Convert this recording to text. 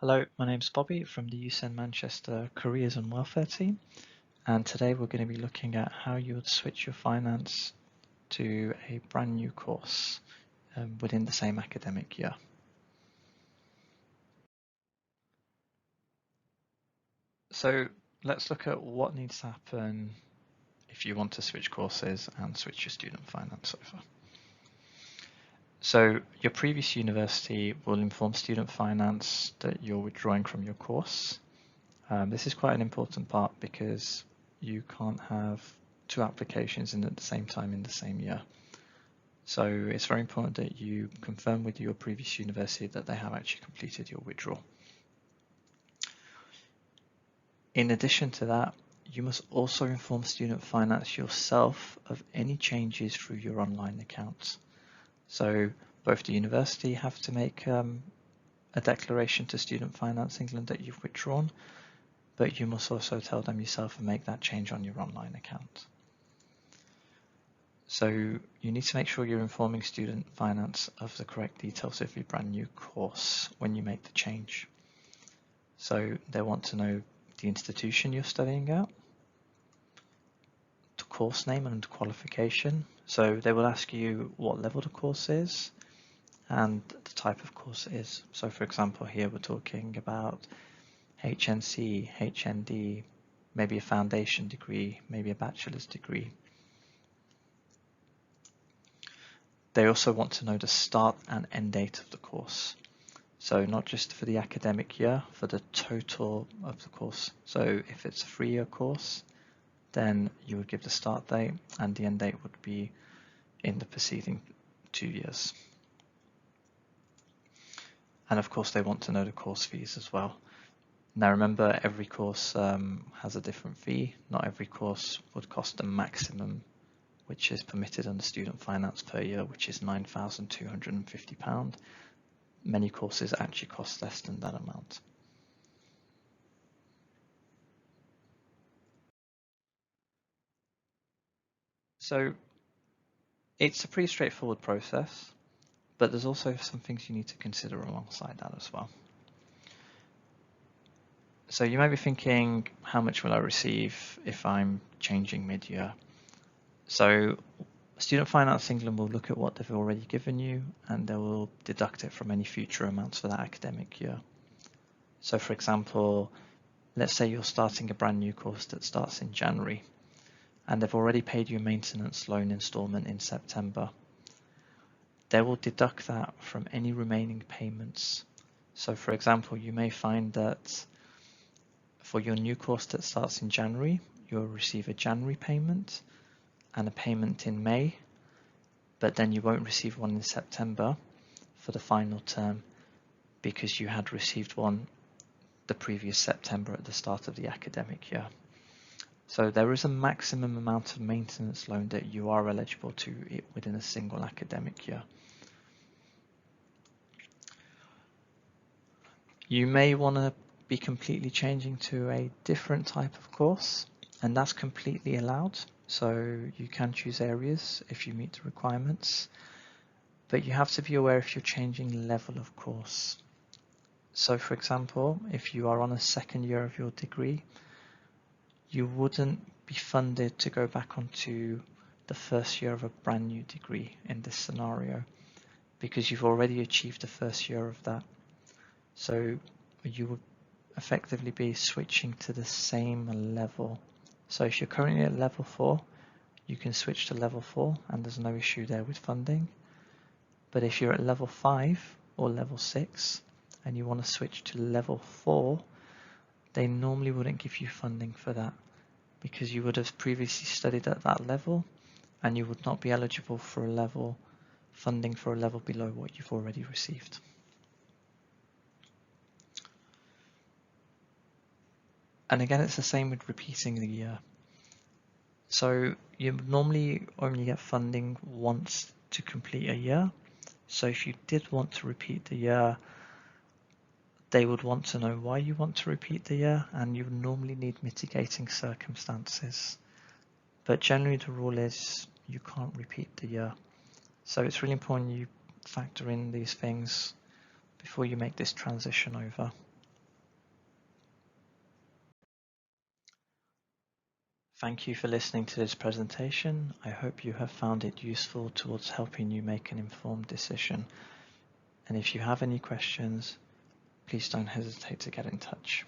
Hello, my name's Bobby from the UCEN Manchester Careers and Welfare team, and today we're going to be looking at how you would switch your finance to a brand new course within the same academic year. So let's look at what needs to happen if you want to switch courses and switch your student finance over. So your previous university will inform student finance that you're withdrawing from your course. This is quite an important part because you can't have two applications in at the same time in the same year. So it's very important that you confirm with your previous university that they have actually completed your withdrawal. In addition to that, you must also inform student finance yourself of any changes through your online account. So both the university have to make a declaration to Student Finance England that you've withdrawn, but you must also tell them yourself and make that change on your online account. So you need to make sure you're informing Student Finance of the correct details of your brand new course when you make the change. So they want to know the institution you're studying at, the course name and qualification. So they will ask you what level the course is and the type of course it is. So for example, here we're talking about HNC, HND, maybe a foundation degree, maybe a bachelor's degree. They also want to know the start and end date of the course. So not just for the academic year, for the total of the course. So if it's a 3-year course, then you would give the start date and the end date would be in the preceding 2 years. And of course, they want to know the course fees as well. Now remember, every course has a different fee. Not every course would cost the maximum which is permitted under student finance per year, which is £9,250. Many courses actually cost less than that amount. So it's a pretty straightforward process, but there's also some things you need to consider alongside that as well. So you might be thinking, how much will I receive if I'm changing mid-year? So Student Finance England will look at what they've already given you and they will deduct it from any future amounts for that academic year. So for example, let's say you're starting a brand new course that starts in January and they've already paid you a maintenance loan installment in September. They will deduct that from any remaining payments. So for example, you may find that for your new course that starts in January, you'll receive a January payment and a payment in May, but then you won't receive one in September for the final term because you had received one the previous September at the start of the academic year. So there is a maximum amount of maintenance loan that you are eligible to within a single academic year. You may want to be completely changing to a different type of course, and that's completely allowed. So you can choose areas if you meet the requirements, but you have to be aware if you're changing level of course. So for example, if you are on a second year of your degree, you wouldn't be funded to go back onto the first year of a brand new degree in this scenario because you've already achieved the first year of that. So you would effectively be switching to the same level. So if you're currently at level 4, you can switch to level 4 and there's no issue there with funding. But if you're at level 5 or level 6 and you want to switch to level 4, they normally wouldn't give you funding for that because you would have previously studied at that level and you would not be eligible for a level funding for a level below what you've already received. And again, it's the same with repeating the year. So you normally only get funding once to complete a year. So if you did want to repeat the year, they would want to know why you want to repeat the year, and you would normally need mitigating circumstances. But generally the rule is you can't repeat the year. So it's really important you factor in these things before you make this transition over. Thank you for listening to this presentation. I hope you have found it useful towards helping you make an informed decision. And if you have any questions, please don't hesitate to get in touch.